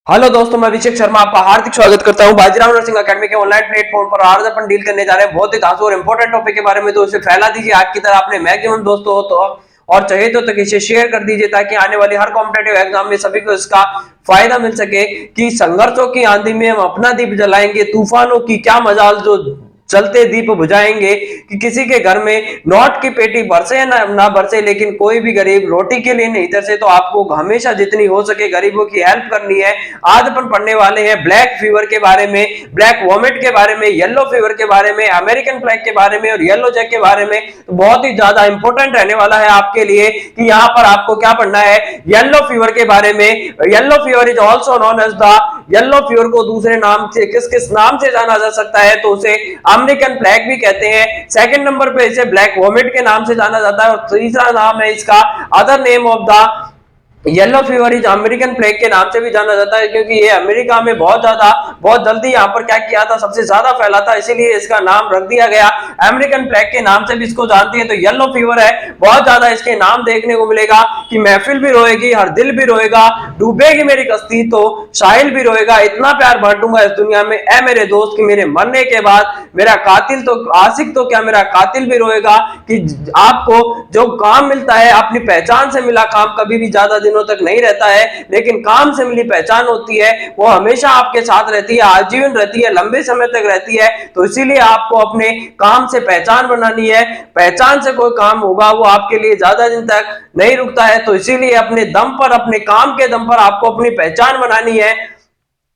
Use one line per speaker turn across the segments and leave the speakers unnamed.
Hello दोस्तों, मैं अभिषेक शर्मा आपका हार्दिक स्वागत करता हूं बाजीराव नर्सिंग अकेडमी के ऑनलाइन प्लेटफॉर्म पर। आज अपन डील करने जा रहे हैं बहुत ही खास और इंपॉर्टेंट टॉपिक के बारे में। तो इसे फैला दीजिए आग की तरह अपने मैक्सिमम दोस्तों हो तो, और चाहिए तो तक इसे शेयर कर दीजिए ताकि आने वाली हर कॉम्पिटेटिव एग्जाम में सभी को इसका फायदा मिल सके। कि संघर्षों की आंधी में हम अपना दीप जलाएंगे, तूफानों की क्या मजाल जो चलते दीप बुझाएंगे। कि किसी के घर में नोट की पेटी बरसे या ना बरसे, लेकिन कोई भी गरीब रोटी के लिए नहीं तरसे। तो आपको हमेशा जितनी हो सके गरीबों की हेल्प करनी है। आज अपन पढ़ने वाले हैं ब्लैक फीवर के बारे में, ब्लैक वॉमिट के बारे में, येलो फीवर के बारे में, अमेरिकन प्लेग के बारे में और येलो जैक के बारे में। तो बहुत ही ज्यादा इंपॉर्टेंट रहने वाला है आपके लिए कि यहाँ पर आपको क्या पढ़ना है येलो फीवर के बारे में। Yellow fever is also known as the, yellow fever को दूसरे नाम से किस किस नाम से जाना जा सकता है? तो उसे अमेरिकन प्लेग भी कहते हैं। सेकंड नंबर पे इसे ब्लैक वॉमिट के नाम से जाना जाता है और तीसरा नाम है इसका other name of the yellow fever is American plague के नाम से भी जाना जाता है, क्योंकि ये अमेरिका में बहुत जल्दी यहाँ पर क्या किया था, सबसे ज्यादा फैला था, इसीलिए इसका नाम रख दिया गया अमेरिकन प्लेग के नाम से भी इसको जानते हैं। तो येलो फीवर है, बहुत ज्यादा इसके नाम देखने को मिलेगा कि महफिल भी रोएगी, हर दिल भी रोएगा, डूबेगी मेरी कश्ती तो साहिल भी रोएगा, इतना प्यार बांटूंगा इस दुनिया में ऐ मेरे दोस्त की मेरे मरने के बाद मेरा कातिल तो आशिक तो क्या मेरा कातिल भी रोएगा। कि आपको जो काम मिलता है अपनी पहचान से मिला काम कभी भी ज्यादा दिनों तक नहीं रहता है, लेकिन काम से मिली पहचान होती है वो हमेशा आपके साथ रहती है, आजीवन रहती है, लंबे समय तक रहती है। तो इसीलिए आपको अपने काम से पहचान बनानी है। पहचान से कोई काम होगा वो आपके लिए ज्यादा दिन तक नहीं रुकता है। तो इसीलिए अपने दम पर, अपने काम के दम पर आपको अपनी पहचान बनानी है।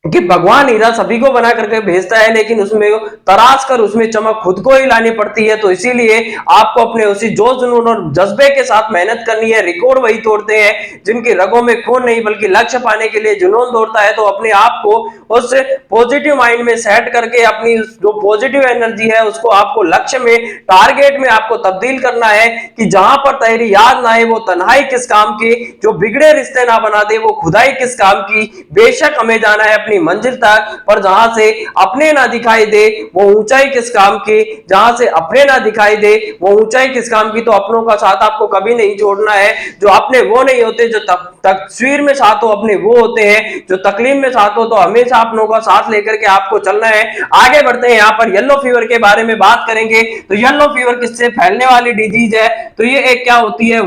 कि भगवान हीरा सभी को बना करके भेजता है, लेकिन उसमें तराश कर उसमें चमक खुद को ही लानी पड़ती है। तो इसीलिए आपको अपने उसी जोश जुनून और जज्बे के साथ मेहनत करनी है। रिकॉर्ड वही तोड़ते हैं जिनकी रगों में खून नहीं बल्कि लक्ष्य पाने के लिए जुनून दौड़ता है। तो अपने आप को उस पॉजिटिव माइंड में सेट करके अपनी जो पॉजिटिव एनर्जी है उसको आपको लक्ष्य में, टारगेट में आपको तब्दील करना है। कि जहां पर तेरी याद ना आए वो तन्हाई किस काम की, जो बिगड़े रिश्ते ना बना दे वो खुदाई किस काम की। बेशक हमें जाना है अपनी मंजिल तक, पर जहां से अपने ना दिखाई दे वो ऊंचाई किस काम की, जहां से अपने ना दिखाई दे वो ऊंचाई किस काम की। तो अपनों का साथ आपको कभी नहीं छोड़ना है। जो अपने वो नहीं होते जो तस्वीर में साथ हो, अपने वो होते हैं जो तकलीफ में साथ हो। तो हमेशा अपनों का साथ लेकर के आपको चलना है। आगे बढ़ते हैं, यहाँ पर येलो फीवर के बारे में बात करेंगे। तो येलो फीवर किससे फैलने वाली डिजीज है? तो ये एक क्या होती है,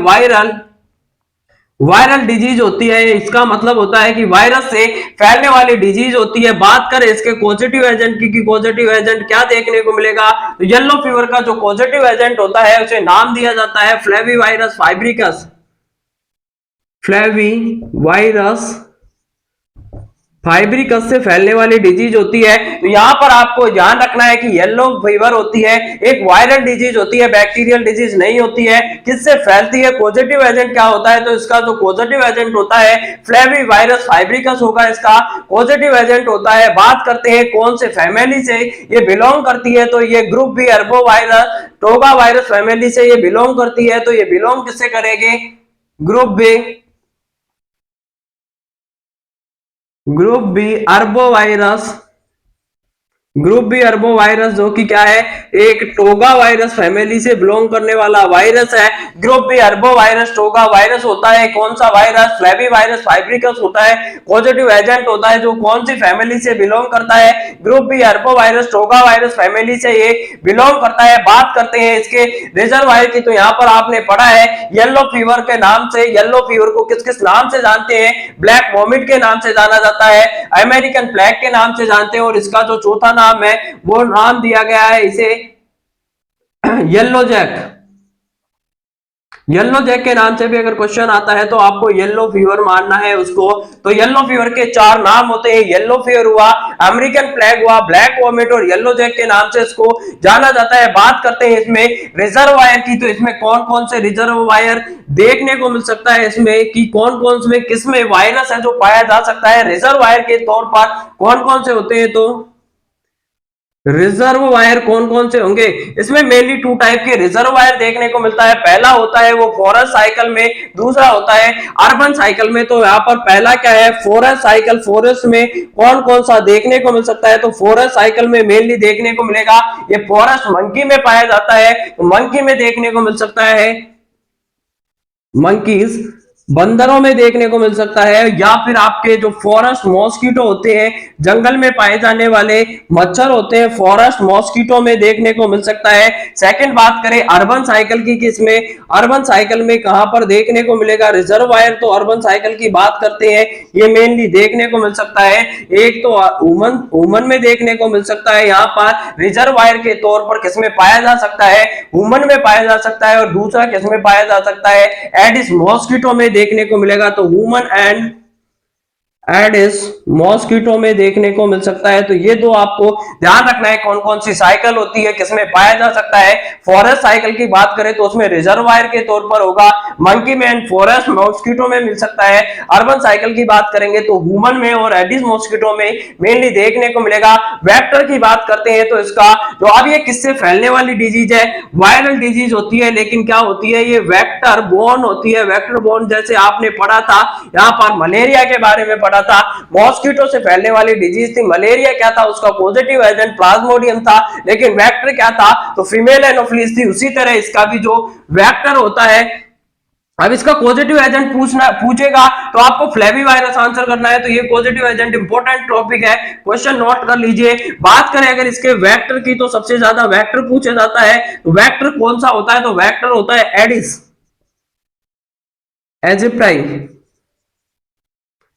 वायरल डिजीज होती है। इसका मतलब होता है कि वायरस से फैलने वाली डिजीज होती है। बात करें इसके पॉजिटिव एजेंट की, पॉजिटिव एजेंट क्या देखने को मिलेगा? तो येलो फीवर का जो पॉजिटिव एजेंट होता है उसे नाम दिया जाता है फ्लेवी वायरस फाइब्रिकस। फ्लेवी वायरस फाइब्रिकस से फैलने वाली डिजीज होती है। तो यहां पर आपको ध्यान रखना है कि येलो फीवर होती है एक वायरल डिजीज होती है, बैक्टीरियल डिजीज नहीं होती है। किससे फैलती है? पॉजिटिव एजेंट क्या होता है? तो इसका जो पॉजिटिव एजेंट होता है फ्लेवी वायरस फाइब्रिकस होगा, इसका पॉजिटिव एजेंट होता है। बात करते हैं कौन से फैमिली से ये बिलोंग करती है? तो ये group B अर्बो virus toga virus family से ये बिलोंग करती है। तो ये बिलोंग किससे करेगी? Group B अर्बो virus, group B अर्बो virus जो कि क्या है, एक टोगा वायरस फैमिली से बिलोंग करने वाला वायरस है। Group B अर्बो virus toga virus होता है। कौन सा वायरस? फ्लेवी वायरस फाइब्रिकस होता है। पॉजिटिव एजेंट होता है जो कौन सी फैमिली से बिलोंग करता है? Group B अर्बो virus toga virus family से ये बिलोंग करता है। बात करते हैं इसके रिजर्वायर की। तो यहाँ पर आपने पढ़ा है येलो फीवर के नाम से, येलो फीवर को किस किस नाम से जानते हैं? ब्लैक वॉमिट के नाम से जाना जाता है, अमेरिकन प्लेग के नाम से जानते हैं, और इसका जो चौथा नाम है वो नाम दिया गया है इसे येलो जैक। येलो जैक के नाम से भी अगर क्वेश्चन आता है तो आपको येलो फीवर मानना है उसको। तो येलो फीवर के चार नाम होते हैं, येलो फीवर हुआ, अमेरिकन प्लेग हुआ, ब्लैक वॉमिट और येलो जैक के नाम से इसको जाना जाता है। बात करते हैं इसमें रिजर्वायर की। तो इसमें कौन कौन से रिजर्वायर देखने को मिल सकता है इसमें, कि कौन कौन से किस में वायरस है जो पाया जा सकता है रिजर्वायर के तौर पर, कौन कौन से होते हैं? तो रिजर्व वायर कौन कौन से होंगे? इसमें मेनली टू टाइप के रिजर्व वायर देखने को मिलता है। पहला होता है वो फॉरेस्ट साइकिल में, दूसरा होता है अर्बन साइकिल में। तो यहाँ पर पहला क्या है, फॉरेस्ट साइकिल। फॉरेस्ट में कौन कौन सा देखने को मिल सकता है? तो फॉरेस्ट साइकिल में मेनली देखने को मिलेगा ये फॉरेस्ट मंकी में पाया जाता है। तो मंकी में देखने को मिल सकता है मंकीज। बंदरों में देखने को मिल सकता है, या फिर आपके जो फॉरेस्ट मॉस्किटो होते हैं, जंगल में पाए जाने वाले मच्छर होते हैं, फॉरेस्ट मॉस्किटो में देखने को मिल सकता है। सेकंड बात करें अर्बन साइकिल की, किसमें, अर्बन साइकिल में कहां पर देखने को मिलेगा, रिजर्वायर तो अर्बन साइकिल की बात करते हैं, ये मेनली देखने को मिल सकता है। एक तो वुमन वुमन में देखने को मिल सकता है, यहाँ पर रिजर्वायर के तौर पर किसमें पाया जा सकता है, वुमन में पाया जा सकता है। और दूसरा किसमें पाया जा सकता है, एडिस मॉस्किटो में देखने को मिलेगा। तो वुमन एंड एडिस मॉस्किटो में देखने को मिल सकता है। तो ये दो आपको ध्यान रखना है, कौन कौन सी साइकिल होती है, किसमें पाया जा सकता है। फॉरेस्ट साइकिल की बात करें तो उसमें रिजर्वायर के तौर पर होगा, मंकी में एंड फॉरेस्ट मॉस्किटो में मिल सकता है। अर्बन साइकिल की बात करेंगे तो ह्यूमन में और एडिस मॉस्किटो में मेनली देखने को मिलेगा। वेक्टर की बात करते हैं तो इसका जो अब ये किससे फैलने वाली डिजीज है, वायरल डिजीज होती है, लेकिन क्या होती है, ये वेक्टर बोर्न होती है। वेक्टर बोर्न जैसे आपने पढ़ा था, यहाँ पर मलेरिया के बारे में पढ़ा था, मॉस्किटो से फैलने वाली डिजीज थी। मलेरिया क्या था, उसका पॉजिटिव एजेंट प्लाज्मोडियम था, लेकिन वेक्टर क्या था, तो फीमेल एनोफिलीज थी। उसी तरह इसका भी जो वेक्टर होता है, अब इसका पॉजिटिव एजेंट पूछेगा तो आपको फ्लेवी वायरस आंसर करना है। तो ये पॉजिटिव एजेंट इंपॉर्टेंट टॉपिक है, क्वेश्चन नोट कर लीजिए। बात करें अगर इसके वेक्टर की, तो सबसे ज्यादा वेक्टर पूछा जाता है। तो वेक्टर कौन सा होता है, तो वेक्टर होता है एडिस एजिप्टाई,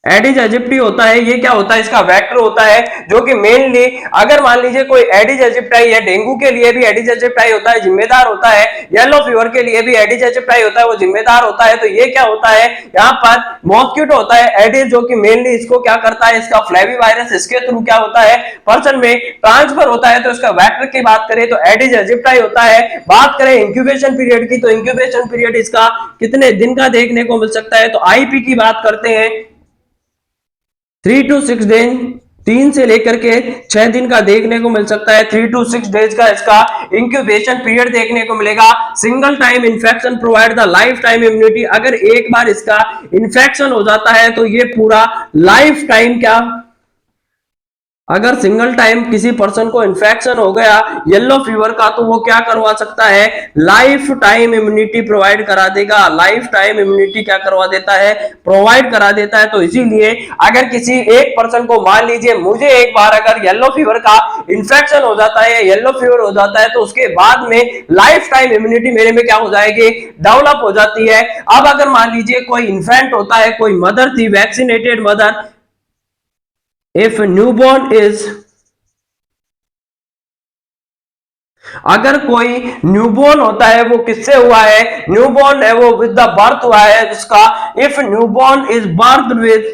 एडिस एजिप्टी होता है। ये क्या होता है, इसका वेक्टर होता है, जो कि मेनली अगर मान लीजिए कोई एडिस एजिप्टाई है, डेंगू के लिए भी एडिस एजिप्टाई होता है, जिम्मेदार होता है। येलो फीवर के लिए भी एडिस एजिप्टाई होता है, वो जिम्मेदार होता है। तो ये क्या होता है, यहाँ पर मॉस्किटो होता है एडिस, जो कि मेनली इसको क्या करता है, इसका फ्लेवी वायरस इसके थ्रू क्या होता है, पर्सन में ट्रांसफर होता है। तो इसका वेक्टर की बात करें तो एडिस एजिप्टाई होता है। बात करें इंक्यूबेशन पीरियड की, तो इंक्यूबेशन पीरियड इसका कितने दिन का देखने को मिल सकता है, तो आईपी की बात करते हैं 3 to 6 दिन, 3 से लेकर के 6 दिन का देखने को मिल सकता है। 3 to 6 डेज का इसका इंक्यूबेशन पीरियड देखने को मिलेगा। Single time infection provide the life time immunity, अगर एक बार इसका इन्फेक्शन हो जाता है तो ये पूरा लाइफ टाइम क्या, अगर सिंगल टाइम किसी पर्सन को इन्फेक्शन हो गया येलो फीवर का, तो वो क्या करवा सकता है, लाइफ टाइम इम्यूनिटी प्रोवाइड करा देगा। लाइफ टाइम इम्यूनिटी क्या करवा देता है, प्रोवाइड करा देता है। तो इसीलिए अगर किसी एक पर्सन को, मान लीजिए मुझे एक बार अगर येलो फीवर का इन्फेक्शन हो जाता है, येलो फीवर हो जाता है, तो उसके बाद में लाइफ टाइम इम्यूनिटी मेरे में क्या हो जाएगी, डेवलप हो जाती है। अब अगर मान लीजिए कोई इन्फेंट होता है, कोई मदर थी vaccinated mother, if newborn is, अगर कोई न्यूबॉर्न होता है वो किससे हुआ है, न्यूबॉर्न है वो विद द बर्थ हुआ है उसका। If newborn is birth with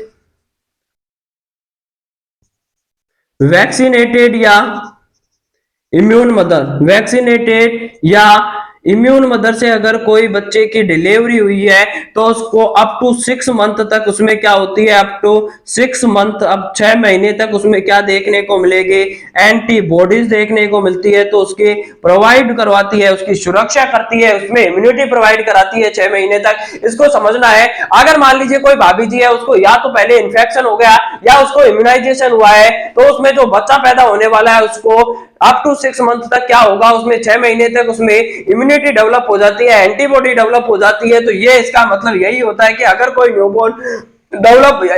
vaccinated या इम्यून मदर, वैक्सीनेटेड या इम्यून मदर से अगर कोई बच्चे की डिलीवरी हुई है, तो उसको अप टू 6 मंथ तक उसमें क्या होती है, अप टू 6 मंथ, अब 6 महीने तक उसमें क्या देखने को मिलेगी, एंटीबॉडीज देखने को मिलती है। तो उसके प्रोवाइड करवाती है, उसकी सुरक्षा करती है, उसमें इम्यूनिटी प्रोवाइड कराती है 6 महीने तक। इसको समझना है। अगर मान लीजिए कोई भाभी जी है, उसको या तो पहले इन्फेक्शन हो गया या उसको इम्यूनाइजेशन हुआ है, तो उसमें जो बच्चा पैदा होने वाला है उसको अप टू 6 मंथ तक क्या होगा, उसमें 6 महीने तक उसमें इम्यूनिटी डेवलप हो जाती है, एंटीबॉडी डेवलप हो जाती है। तो ये इसका मतलब यही होता है कि अगर कोई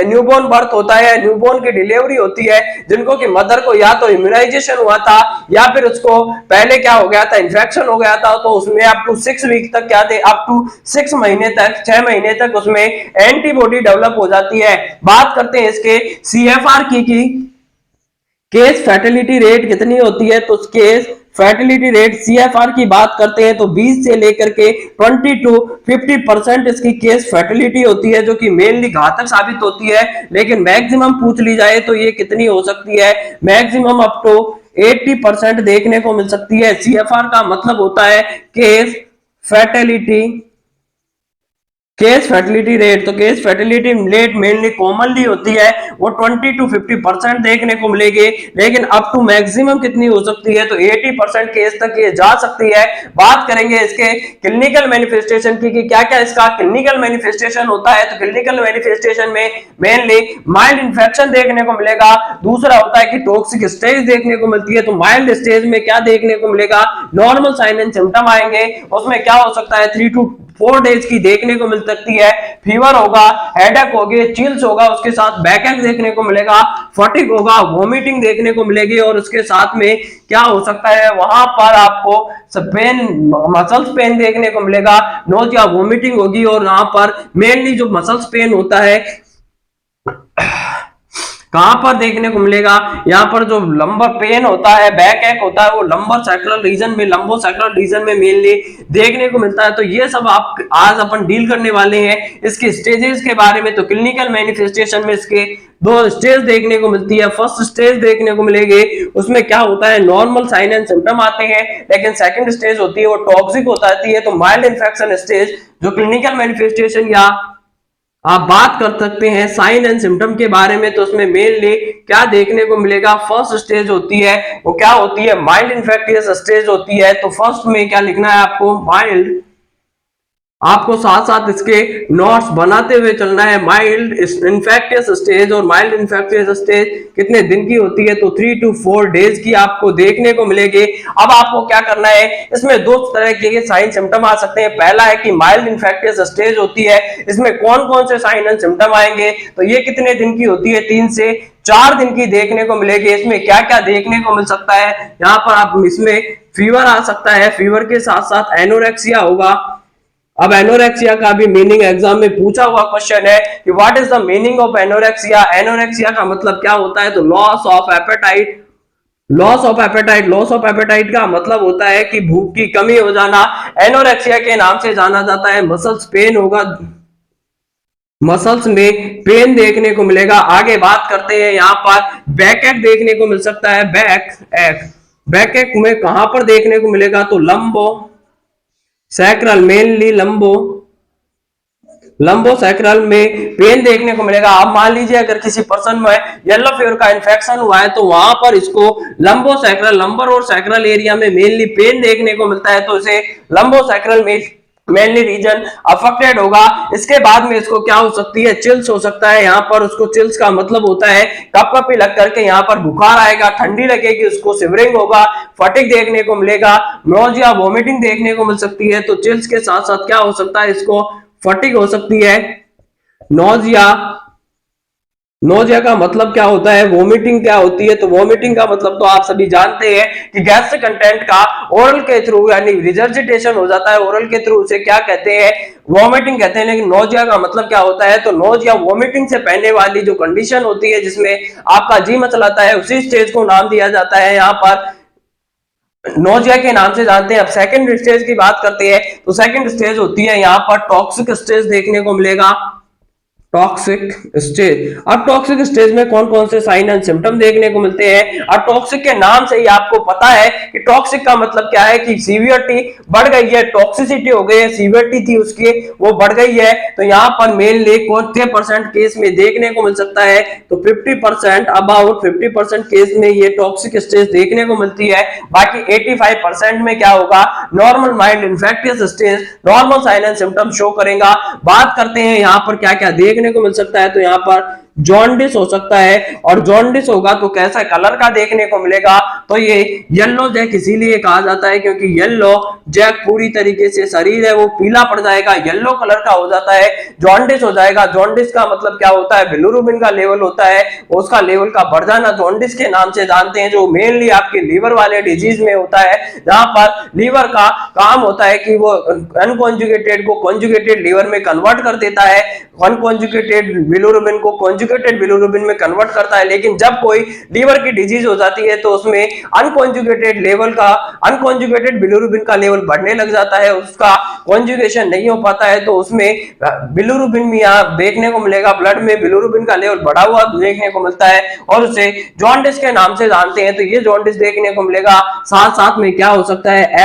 न्यूबॉर्न बर्थ होता है, न्यूबॉर्न की डिलीवरी होती है, जिनको कि मदर को या तो इम्यूनाइजेशन हुआ था या फिर उसको पहले क्या हो गया था, इन्फेक्शन हो गया था, तो उसमें अप टू 6 वीक तक क्या थे, अप टू 6 महीने तक, 6 महीने तक उसमें एंटीबॉडी डेवलप हो जाती है। बात करते हैं इसके सीएफआर की केस फैटिलिटी रेट कितनी होती है, तो केस फैटिलिटी रेट सीएफआर की बात करते हैं तो 20 से लेकर के 20 to 50% इसकी केस फैटिलिटी होती है, जो कि मेनली घातक साबित होती है। लेकिन मैक्सिमम पूछ ली जाए तो ये कितनी हो सकती है, मैक्सिमम अप टू 80% देखने को मिल सकती है। सीएफआर का मतलब होता है case fatality, case fertility rate. तो case fertility rate mainly commonly होती है वो 20 to 50% देखने को मिलेगी, लेकिन अप टू मैक्सिमम कितनी हो सकती है, तो 80% केस तक ये जा सकती है। बात करेंगे इसके क्लिनिकल मैनिफेस्टेशन की कि क्या क्या इसका क्लिनिकल मैनिफेस्टेशन होता है। तो क्लिनिकल मैनिफेस्टेशन में मेनली माइल्ड इन्फेक्शन देखने को मिलेगा। दूसरा होता है कि टॉक्सिक स्टेज देखने को मिलती है। तो माइल्ड स्टेज में क्या देखने को मिलेगा, नॉर्मल साइन एंड सिम्टम आएंगे। उसमें क्या हो सकता है, 4 डेज की देखने को मिल सकती है। फीवर होगा, हेडेक होगी, चिल्स होगा, उसके साथ बैकएक देखने को मिलेगा, फटीग होगा, वोमिटिंग देखने को मिलेगी और उसके साथ में क्या हो सकता है, वहां पर आपको पेन, मसल्स पेन देखने को मिलेगा, नोजिया, वोमिटिंग होगी और यहाँ पर मेनली जो मसल्स पेन होता है कहां पर देखने को मिलेगा, यहाँ पर जो लंबर पेन होता है, बैक एक होता है, वो लंबर सैक्रल रीजन में, लंबो सैक्रल रीजन में मेनली देखने को मिलता है। तो ये सब आप आज अपन डील करने वाले हैं इसके स्टेजेस के बारे में। तो क्लिनिकल मैनिफेस्टेशन में इसके 2 स्टेज देखने को मिलती है। फर्स्ट स्टेज देखने को मिलेगी, उसमें क्या होता है, नॉर्मल साइन एंड सिम्टम आते हैं, लेकिन सेकंड स्टेज होती है वो टॉक्सिक होता है, तो माइल्ड इन्फेक्शन स्टेज। जो क्लिनिकल मैनिफेस्टेशन या आप बात कर सकते हैं साइन एंड सिम्टम के बारे में, तो उसमें मेनली क्या देखने को मिलेगा, फर्स्ट स्टेज होती है वो क्या होती है, माइल्ड इन्फेक्टियस स्टेज होती है। तो फर्स्ट में क्या लिखना है आपको, माइल्ड, आपको साथ साथ इसके नोट्स बनाते हुए चलना है। माइल्ड इन्फेक्टियस स्टेज, और माइल्ड इन्फेक्टियस स्टेज कितने दिन की होती है, तो 3 to 4 डेज की आपको देखने को मिलेगी। अब आपको क्या करना है, इसमें 2 तरह के साइन सिम्टम आ सकते हैं। पहला है कि माइल्ड इन्फेक्टियस स्टेज होती है, इसमें कौन कौन से साइन एंड सिम्टम आएंगे, तो ये कितने दिन की होती है, 3 से 4 दिन की देखने को मिलेगी। इसमें क्या क्या देखने को मिल सकता है, यहाँ पर आप इसमें फीवर आ सकता है, फीवर के साथ साथ एनोरेक्सिया होगा। अब एनोरेक्सिया का भी मीनिंग एग्जाम में पूछा हुआ क्वेश्चन है कि what is the meaning of anorexia. Anorexia का मतलब क्या होता है, तो loss of appetite. Loss of appetite, loss of appetite का मतलब होता है कि भूख की कमी हो जाना। एनोरेक्सिया के नाम से जाना जाता है। मसल्स पेन होगा, मसल्स में पेन देखने को मिलेगा। आगे बात करते हैं, यहाँ पर बैक एक देखने को मिल सकता है। बैक एक, बैक एक में कहां पर देखने को मिलेगा, तो लंबो सैक्रल, मेनली लंबो सैक्रल में पेन देखने को मिलेगा। आप मान लीजिए अगर किसी पर्सन में येलो फीवर का इन्फेक्शन हुआ है, तो वहां पर इसको लंबो सैक्रल, लंबर और सैक्रल एरिया में मेनली पेन देखने को मिलता है, तो इसे लंबो सैक्रल में मेनली रीजन अफेक्टेड होगा। इसके बाद में इसको क्या हो सकती है, चिल्स हो सकता है। यहाँ पर उसको चिल्स का मतलब होता है कपकपी लग करके यहाँ पर बुखार आएगा, ठंडी लगेगी, उसको शिवरिंग होगा, फटीग देखने को मिलेगा, नोजिया, वोमिटिंग देखने को मिल सकती है। तो चिल्स के साथ साथ क्या हो सकता है, इसको फटीग हो सकती है, नोजिया। नोजिया का मतलब क्या होता है, वोमिटिंग क्या होती है, तो वोमिटिंग का मतलब तो आप सभी जानते हैं कि गैस कंटेंट का ओरल के थ्रू यानी रिजर्जिटेशन हो जाता है, ओरल के थ्रू उसे क्या कहते हैं, वोमिटिंग कहते हैं। लेकिन नोजिया का मतलब क्या होता है, तो नोजिया वोमिटिंग से पहले वाली जो कंडीशन होती है जिसमें आपका जी मचलाता है, उसी स्टेज को नाम दिया जाता है यहाँ पर नोजिया के नाम से जानते हैं। अब सेकंड स्टेज की बात करते हैं, तो सेकंड स्टेज होती है यहाँ पर टॉक्सिक स्टेज देखने को मिलेगा। टॉक्सिक स्टेज, अब टॉक्सिक स्टेज में कौन कौन से साइन एंड सिम्टम देखने को मिलते हैं। और टॉक्सिक के नाम से ही आपको पता है कि टॉक्सिक का मतलब क्या है, कि सीवियरिटी बढ़ गई है, टॉक्सिसिटी हो गई है, सीवियरिटी थी उसकी वो बढ़ गई है। तो यहाँ पर मेनली कितने परसेंट केस में देखने को मिल सकता है, तो 50%, अबाउट 50% केस में ये टॉक्सिक स्टेज देखने को मिलती है। बाकी 85% में क्या होगा, normal mild infectious stage, normal sign and symptom show करेगा। बात करते हैं यहाँ पर क्या क्या देखने को मिल सकता है, तो यहाँ पर जॉन्डिस हो सकता है, और जॉन्डिस होगा तो कैसा कलर का देखने को मिलेगा, तो ये येलो जैक इसीलिए कहा जाता है क्योंकि येलो जैक पूरी तरीके से शरीर है वो पीला पड़ जाएगा, येलो कलर का हो जाता है, जॉन्डिस हो जाएगा। जॉन्डिस का मतलब क्या होता है, बिलिरुबिन का लेवल होता है, उसका लेवल का बढ़ जाना जॉन्डिस के नाम से जानते हैं, जो मेनली आपके लीवर वाले डिजीज में होता है, जहां पर लीवर का काम होता है कि वो अनकॉन्जुगेटेड को कॉन्जुगेटेड लीवर में कन्वर्ट कर देता है, अनकॉन्जुगेटेड बिलिरुबिन को कॉन्जुगेटेड बिलिरुबिन में कन्वर्ट करता है। लेकिन जब कोई लीवर की डिजीज हो जाती है तो उसमें अनकॉन्जुगेटेड लेवल का, अनकॉन्जुगेटेड बिलिरुबिन का लेवल बढ़ने लग जाता है, उसका कॉन्जुगेशन नहीं हो पाता है, तो उसमें बिलिरुबिन भी यहाँ देखने को मिलेगा, ब्लड में बिलिरुबिन का लेवल बढ़ा हुआ देखने को मिलता है, और उसे जॉन्डिस के नाम से जानते हैं। तो ये जॉन्डिस देखने को मिलेगा। साथ साथ में क्या हो सकता है,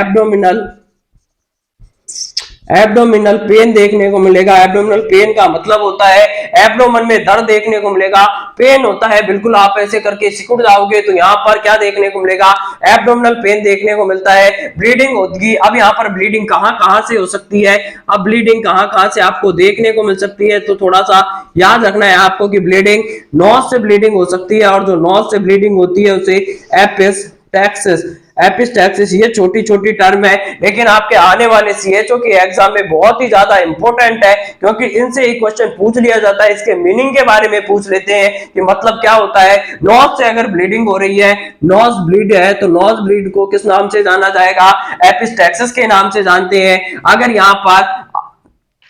एब्डोमिनल पेन देखने को मिलेगा। एब्डोमिनल पेन का मतलब होता है एब्डोमन में दर्द देखने को मिलेगा, पेन होता है, बिल्कुल आप ऐसे करके सिकुड़ जाओगे तो यहाँ पर क्या देखने को मिलेगा, एब्डोमिनल पेन देखने को मिलता है। ब्लीडिंग होगी। अब यहाँ पर ब्लीडिंग कहां से हो सकती है, अब ब्लीडिंग कहां से आपको देखने को मिल सकती है, तो थोड़ा सा याद रखना है आपको कि ब्लीडिंग नोज से ब्लीडिंग हो सकती है, और जो नोज से ब्लीडिंग होती है उसे एपिस्टैक्सिस एपिस्टैक्सिस ये छोटी छोटी टर्म है, लेकिन आपके आने वाले सीएचओ के एग्जाम में बहुत ही ज्यादा इंपॉर्टेंट है, क्योंकि इनसे एक क्वेश्चन पूछ लिया जाता है। इसके मीनिंग के बारे में पूछ लेते हैं कि मतलब क्या होता है। नोज से अगर ब्लीडिंग हो रही है, नोज ब्लीड है, तो नोज ब्लीड को किस नाम से जाना जाएगा? एपिस्टैक्सिस के नाम से जानते हैं। अगर यहाँ पर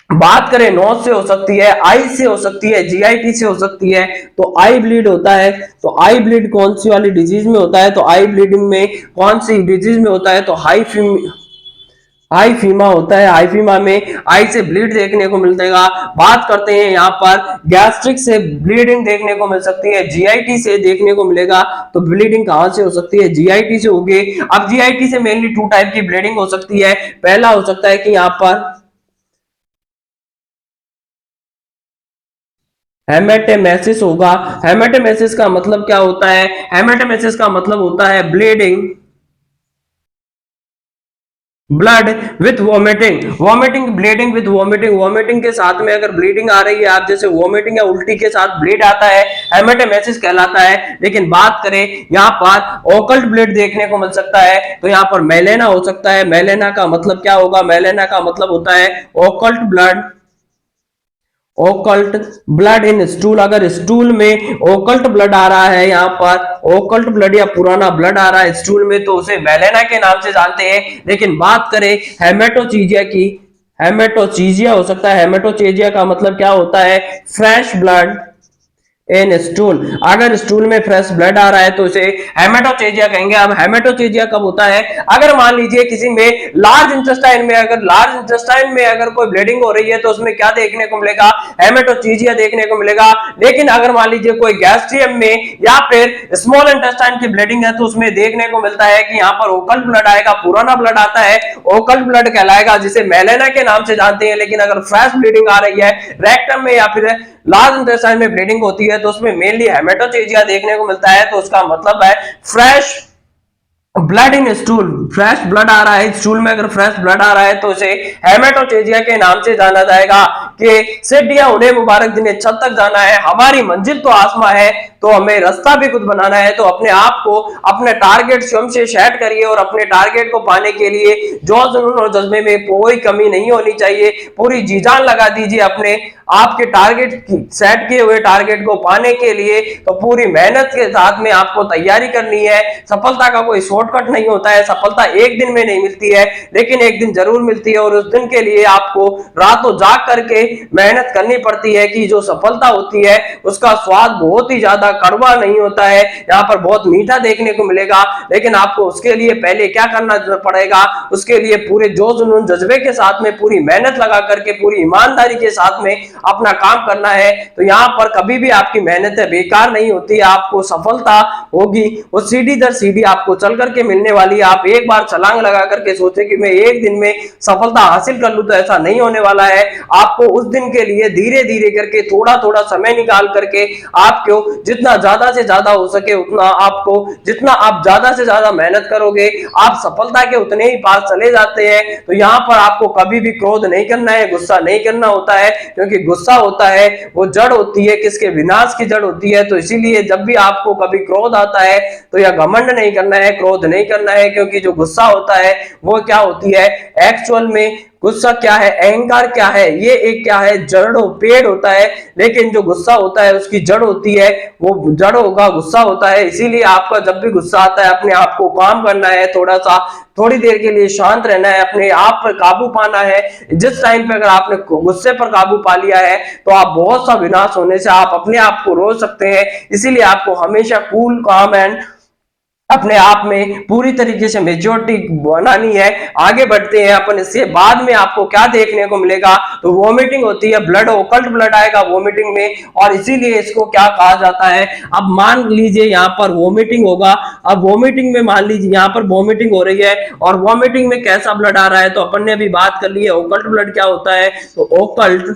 बात करें नोज से हो सकती है, आई से हो सकती है, जीआईटी से हो सकती है, तो आई ब्लीड होता है। तो आई ब्लीड कौन सी वाली डिजीज में होता है? तो आई ब्लीडिंग में कौन सी डिजीज में होता है? तो हाई फीमा होता है। हाई फीमा में आई से ब्लीड देखने को मिलेगा। बात करते हैं यहाँ पर गैस्ट्रिक से ब्लीडिंग देखने को मिल सकती है, जीआईटी से देखने को मिलेगा। तो ब्लीडिंग कहां से हो सकती है? जीआईटी से होगी। अब जीआईटी से मेनली 2 टाइप की ब्लीडिंग हो सकती है। पहला हो सकता है कि यहाँ पर हेमेटेमेसिस होगा। हेमेटेमेसिस का मतलब क्या होता है? हेमेटेमेसिस का मतलब होता है bleeding blood with vomiting. Vomiting, bleeding with vomiting. Vomiting के साथ में अगर ब्लीडिंग आ रही है, आप जैसे वॉमिटिंग या उल्टी के साथ ब्लीड आता है, हेमेटेमेसिस कहलाता है। लेकिन बात करें यहाँ पर ओकल्ट ब्लीड देखने को मिल सकता है, तो यहाँ पर मेलेना हो सकता है। मेलेना का मतलब क्या होगा? मेलेना का मतलब होता है occult blood, occult blood in stool. अगर स्टूल में ओकल्ट ब्लड आ रहा है, यहाँ पर ओकल्ट ब्लड या पुराना ब्लड आ रहा है स्टूल में, तो उसे मेलेना के नाम से जानते हैं। लेकिन बात करें हेमेटोचीजिया की, हेमेटोचीजिया हो सकता है। हेमेटोचीजिया का मतलब क्या होता है? Fresh blood in stool. अगर स्टूल में फ्रेश ब्लड आ रहा है तो उसे हेमेटोचेजिया कहेंगे। अब हेमेटोचेजिया कब होता है? अगर मान लीजिए किसी में लार्ज इंटेस्टाइन में, अगर लार्ज इंटेस्टाइन में अगर कोई ब्लीडिंग हो रही है, तो उसमें क्या देखने को मिलेगा? हेमेटोचेजिया देखने को मिलेगा। लेकिन अगर मान लीजिए कोई गैस्ट्रियम में या फिर स्मॉल इंटेस्टाइन की ब्लीडिंग है, तो उसमें देखने को मिलता है कि यहाँ पर ओकल्ट ब्लड आएगा, पुराना ब्लड आता है, ओकल्ट ब्लड कहलाएगा, जिसे मेलेना के नाम से जानते हैं। लेकिन अगर फ्रेश ब्लीडिंग आ रही है रेक्टम में या फिर लार्ज इंटेस्टाइन में ब्लीडिंग होती है, तो उसमें मेनली हेमेटोचेजिया देखने को मिलता है। तो उसका मतलब है fresh blood in stool. Fresh blood आ रहा है स्टूल में, अगर फ्रेश ब्लड आ रहा है तो उसे हेमेटोचेजिया के नाम से जाना जाएगा। कि सेठिया उन्हें मुबारक जिन्हें छत तक जाना है, हमारी मंजिल तो आसमां है, तो हमें रास्ता भी खुद बनाना है। तो अपने आप को, अपने टारगेट स्वयं से सेट करिए, और अपने टारगेट को पाने के लिए जो जुनून और जज्बे में कोई कमी नहीं होनी चाहिए। पूरी जी जान लगा दीजिए अपने आपके टारगेट सेट किए हुए टारगेट को पाने के लिए। तो पूरी मेहनत के साथ में आपको तैयारी करनी है। सफलता का कोई शॉर्टकट नहीं होता है। सफलता एक दिन में नहीं मिलती है, लेकिन एक दिन जरूर मिलती है, और उस दिन के लिए आपको रातों जाग करके मेहनत करनी पड़ती है। कि जो सफलता होती है उसका स्वाद बहुत ही ज्यादा कड़वा नहीं होता है, यहाँ पर बहुत मीठा देखने को मिलेगा। लेकिन आपको उसके लिए पहले क्या करना पड़ेगा? उसके लिए पूरे जोश जुनून जज्बे के साथ में पूरी मेहनत लगा करके, पूरी ईमानदारी के साथ में अपना काम करना है। तो यहाँ पर कभी भी आपकी मेहनत बेकार नहीं होती, आपको सफलता होगी। वो सीढ़ी दर सीढ़ी आपको चल करके मिलने वाली है। आप एक बार छलांग लगा करके सोचे कि मैं एक दिन में सफलता हासिल कर लूं, तो ऐसा नहीं होने वाला है। आपको उस दिन के लिए धीरे धीरे करके, थोड़ा थोड़ा समय निकाल करके, आपको जितना ज्यादा से ज्यादा हो सके उतना, आपको जितना आप ज्यादा से ज्यादा मेहनत करोगे, आप सफलता के उतने ही पास चले जाते हैं। तो यहाँ पर आपको कभी भी क्रोध नहीं करना है, गुस्सा नहीं करना होता है, क्योंकि गुस्सा होता है वो जड़ होती है, किसके विनाश की जड़ होती है। तो इसीलिए जब भी आपको कभी क्रोध आता है तो यह घमंड नहीं करना है, क्रोध नहीं करना है, क्योंकि जो गुस्सा होता है वो क्या होती है एक्चुअल में? गुस्सा क्या है, अहंकार क्या है, ये एक क्या है, जड़ पेड़ होता है। लेकिन जो गुस्सा होता है उसकी जड़ होती है, वो जड़ होगा, गुस्सा होता है। इसीलिए आपका जब भी गुस्सा आता है, अपने आप को काम करना है, थोड़ा सा थोड़ी देर के लिए शांत रहना है, अपने आप पर काबू पाना है। जिस टाइम पे अगर आपने गुस्से पर काबू पा लिया है, तो आप बहुत सा विनाश होने से आप अपने आप को रोक सकते हैं। इसीलिए आपको हमेशा कूल, काम एंड अपने आप में पूरी तरीके से मेच्योरिटी बनानी है। आगे बढ़ते हैं अपन। इससे बाद में आपको क्या देखने को मिलेगा? तो वोमिटिंग होती है, ब्लड, ओकल्ट ब्लड आएगा वोमिटिंग में, और इसीलिए इसको क्या कहा जाता है? अब मान लीजिए यहाँ पर वोमिटिंग होगा। अब वोमिटिंग में मान लीजिए यहाँ पर वोमिटिंग हो रही है, और वोमिटिंग में कैसा ब्लड आ रहा है? तो अपन ने अभी बात कर ली है ओकल्ट ब्लड क्या होता है। तो ओकल्ट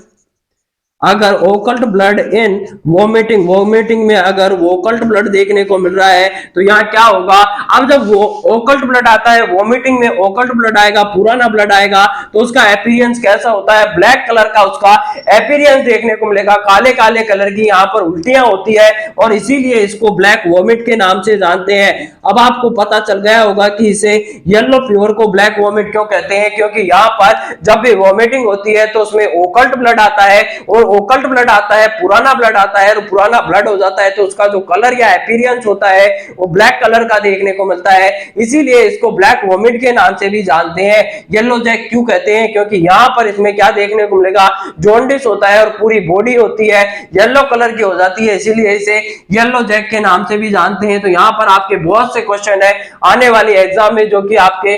अगर occult blood in vomiting, vomiting में अगर ओकल्ट ब्लड देखने को मिल रहा है तो यहाँ क्या होगा, अब जब वो ओकल्ट ब्लड आता है, वोमिटिंग में ओकल्ट ब्लड आएगा, पुराना ब्लड आएगा, तो उसका अपीयरेंस कैसा होता है, ब्लैक कलर का उसका अपीयरेंस देखने को मिलेगा, काले काले कलर की यहाँ पर उल्टियां होती है और इसीलिए इसको ब्लैक वोमिट के नाम से जानते हैं। अब आपको पता चल गया होगा कि इसे येलो फीवर को ब्लैक वोमिट क्यों कहते हैं, क्योंकि यहाँ पर जब भी वोमिटिंग होती है तो उसमें ओकल्ट ब्लड आता है और ओकल्ट ब्लड आता है, पुराना ब्लड आता है और पुराना ब्लड हो जाता है तो उसका जो कलर या अपीयरेंस होता है वो ब्लैक कलर का देखने को मिलता है, इसीलिए इसको ब्लैक वोमिट के नाम से भी जानते हैं। येलो जैक क्यों कहते हैं, क्योंकि यहाँ पर इसमें क्या देखने को मिलेगा, जॉन्डिस होता है और पूरी बॉडी होती है येलो कलर की हो जाती है, इसीलिए इसे येलो जैक के नाम से भी जानते हैं। तो यहाँ पर आपके बहुत से क्वेश्चन है आने वाली एग्जाम में जो कि आपके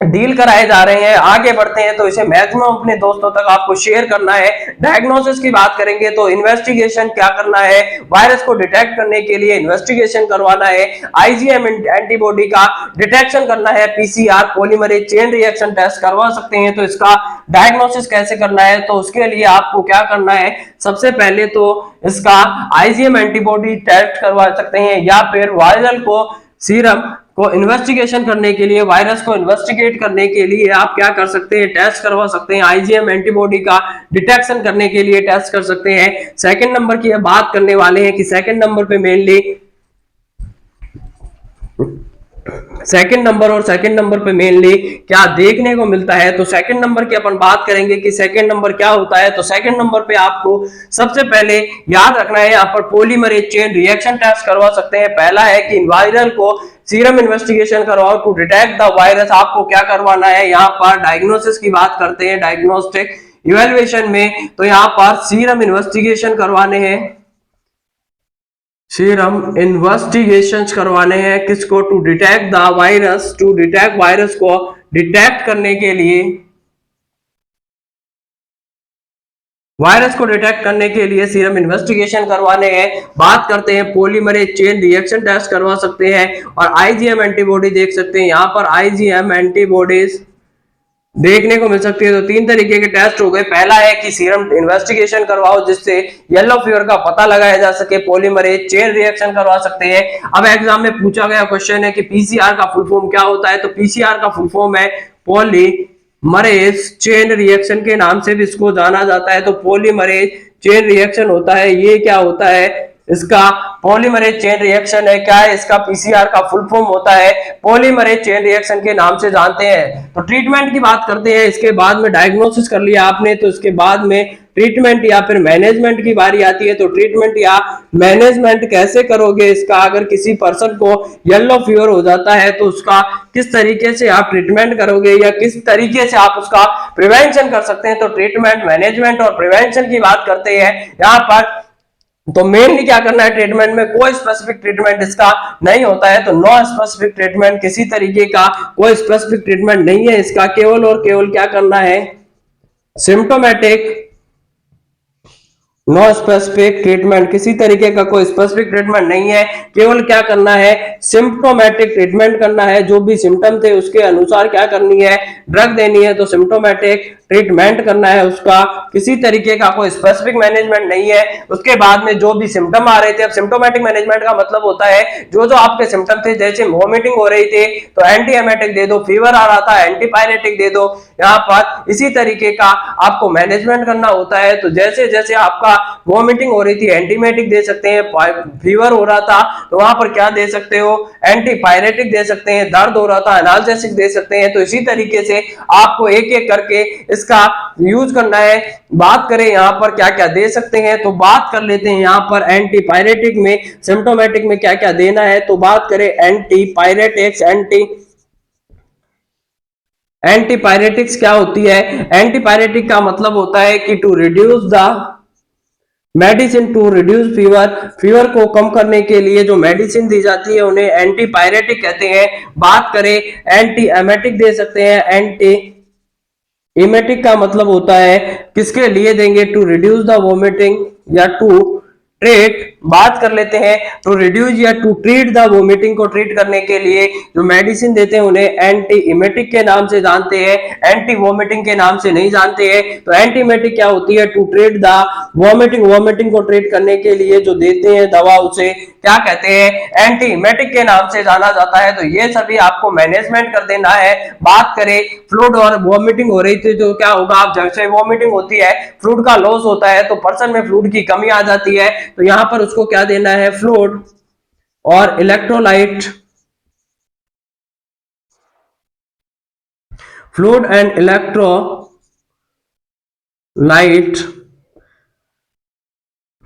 डील कराए जा रहे हैं। आगे बढ़ते हैं तो इसे मैक्सिमम अपने दोस्तों तक आपको शेयर करना है। डायग्नोसिस की बात करेंगे तो इन्वेस्टिगेशन क्या करना है, वायरस को डिटेक्ट करने के लिए इन्वेस्टिगेशन करवाना है, आईजीएम एंटीबॉडी का डिटेक्शन करना है, PCR polymerase chain reaction test करवा सकते हैं। तो इसका डायग्नोसिस कैसे करना है, तो उसके लिए आपको क्या करना है, सबसे पहले तो इसका आईजीएम एंटीबॉडी टेस्ट करवा सकते हैं या फिर वायरल को सीरम को इन्वेस्टिगेशन करने के लिए, वायरस को इन्वेस्टिगेट करने के लिए आप क्या कर सकते हैं, टेस्ट करवा सकते हैं, आईजीएम एंटीबॉडी का डिटेक्शन करने के लिए टेस्ट कर सकते हैं। सेकंड नंबर की बात करने वाले हैं कि सेकंड नंबर पे मेनली सेकंड नंबर पे मेनली क्या देखने को मिलता है, तो सेकंड नंबर की अपन बात करेंगे कि सेकंड नंबर क्या होता है। तो सेकंड नंबर पे आपको सबसे पहले याद रखना है, यहाँ पर पॉलीमरेज चेन रिएक्शन टेस्ट करवा सकते हैं। पहला है कि वायरल को सीरम इन्वेस्टिगेशन करवाओ टू डिटेक्ट द वायरस। आपको क्या करवाना है, यहाँ पर डायग्नोसिस की बात करते हैं, डायग्नोस्टिक इवेल्युएशन में तो यहाँ पर सीरम इन्वेस्टिगेशन करवाने हैं, सीरम इन्वेस्टिगेशंस करवाने हैं किसको, to detect the virus, to detect virus को डिटेक्ट करने के लिए, वायरस को डिटेक्ट करने के लिए सीरम इन्वेस्टिगेशन करवाने हैं। बात करते हैं पॉलीमरेज चेन रिएक्शन टेस्ट करवा सकते हैं और आईजीएम एंटीबॉडी देख सकते हैं, यहाँ पर आईजीएम एंटीबॉडीज देखने को मिल सकती है। तो तीन तरीके के टेस्ट हो गए, पहला है कि सीरम इन्वेस्टिगेशन करवाओ जिससे येलो फीवर का पता लगाया जा सके, पॉलीमरेज चेन रिएक्शन करवा सकते हैं। अब एग्जाम में पूछा गया क्वेश्चन है कि पीसीआर का फुल फॉर्म क्या होता है, तो पीसीआर का फुल फॉर्म है पॉलीमरेज चेन रिएक्शन के नाम से भी इसको जाना जाता है। तो पॉलीमरेज चेन रिएक्शन होता है, ये क्या होता है, इसका पॉलीमरेज चेन रिएक्शन है, क्या है इसका पीसीआर का फुल फॉर्म होता है, पॉलीमरेज चेन रिएक्शन के नाम से जानते हैं। तो ट्रीटमेंट की बात करते हैं, इसके बाद में डायग्नोसिस कर लिया आपने तो इसके बाद में ट्रीटमेंट या फिर मैनेजमेंट की बारी आती है। तो ट्रीटमेंट या मैनेजमेंट कैसे करोगे इसका, अगर किसी पर्सन को येलो फीवर हो जाता है तो उसका किस तरीके से आप ट्रीटमेंट करोगे या किस तरीके से आप उसका प्रिवेंशन कर सकते हैं। तो ट्रीटमेंट, मैनेजमेंट और प्रिवेंशन की बात करते हैं यहाँ पर। तो मेनली क्या करना है, ट्रीटमेंट में कोई स्पेसिफिक ट्रीटमेंट इसका नहीं होता है, तो नो स्पेसिफिक ट्रीटमेंट, किसी तरीके का कोई स्पेसिफिक ट्रीटमेंट नहीं है इसका, केवल और केवल क्या करना है, सिम्टोमेटिक, नो स्पेसिफिक ट्रीटमेंट, किसी तरीके का कोई स्पेसिफिक ट्रीटमेंट नहीं है, केवल क्या करना है, सिम्प्टोमेटिक ट्रीटमेंट करना है। जो भी सिम्टम थे उसके अनुसार क्या करनी है, ड्रग देनी है, तो सिम्प्टोमेटिक ट्रीटमेंट करना है उसका, किसी तरीके का कोई स्पेसिफिक मैनेजमेंट नहीं है। उसके बाद में जो भी सिम्टम आ रहे थे, अब सिम्टोमेटिक मैनेजमेंट का मतलब होता है जो जो आपके सिम्टम थे, जैसे वॉमिटिंग हो रही थी तो एंटी एमेटिक दे दो, फीवर आ रहा था एंटीपायरेटिक दे दो, यहाँ पर इसी तरीके का आपको मैनेजमेंट करना होता है। तो जैसे जैसे आपका वॉमिटिंग हो रही थी एंटीमेटिक दे सकते हैं, फीवर हो रहा था तो वहां पर क्या दे सकते हो, एंटीपायरेटिक दे सकते हैं, दर्द हो रहा था एनाल्जेसिक दे सकते हैं। तो इसी तरीके से आपको एक एक करके इसका यूज करना है। बात करें यहाँ पर क्या क्या दे सकते हैं, तो बात कर लेते हैं यहाँ पर एंटीपायरेटिक में, सिम्प्टोमेटिक में क्या क्या देना है। तो बात करें एंटीपायरेटिक्स, एंटीपायरेटिक्स क्या होती है, एंटीपायरेटिक का मतलब होता है कि to reduce the medicine, to reduce fever, fever को कम करने के लिए जो मेडिसिन दी जाती है उन्हें एंटीपायरेटिक कहते हैं। बात करें एंटी एमेटिक दे सकते हैं, एंटी इमेटिक का मतलब होता है किसके लिए देंगे, टू रिड्यूस द वोमिटिंग या टू ट्रीट बात कर लेते हैं। टू रिड्यूस या टू ट्रीट द वोमिटिंग को ट्रीट करने के लिए जो मेडिसिन देते हैं उन्हें एंटी इमेटिक के नाम से जानते हैं, एंटी वोमिटिंग के नाम से नहीं जानते हैं। तो एंटी इमेटिक क्या होती है? To treat the vomiting, vomiting को ट्रीट करने के लिए जो देते हैं दवा उसे क्या कहते हैं? एंटी इमेटिक के नाम से जाना जाता है। तो ये सभी आपको मैनेजमेंट कर देना है। बात करें फ्लूइड और वोमिटिंग हो रही थी तो क्या होगा? आप जैसे वोमिटिंग होती है, फ्लूइड का लॉस होता है तो पर्सन में फ्लूइड की कमी आ जाती है, तो यहां पर उसको क्या देना है? फ्लूइड और electrolyte, fluid and electrolyte,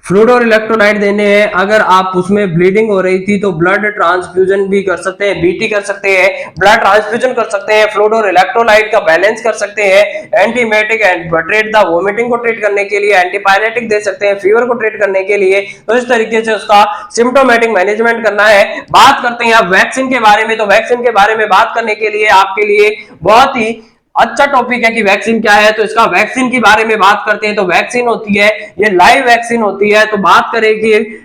fluid और इलेक्ट्रोलाइट देने हैं। अगर आप उसमें ब्लीडिंग हो रही थी तो ब्लड ट्रांसफ्यूजन भी कर सकते हैं, बीटी कर सकते हैं, ब्लड ट्रांसफ्यूजन कर सकते हैं, फ्लूइड और इलेक्ट्रोलाइट का बैलेंस कर सकते हैं। Antiemetic and treat the vomiting को ट्रीट करने के लिए एंटीपायरेटिक दे सकते हैं, फीवर को ट्रीट करने के लिए। तो इस तरीके से उसका सिम्टोमेटिक मैनेजमेंट करना है। बात करते हैं अब वैक्सीन के बारे में। तो वैक्सीन के बारे में बात करने के लिए आपके लिए बहुत ही अच्छा टॉपिक है कि वैक्सीन क्या है। तो इसका वैक्सीन के बारे में बात करते हैं। तो वैक्सीन होती है, ये लाइव वैक्सीन होती है। तो बात करें कि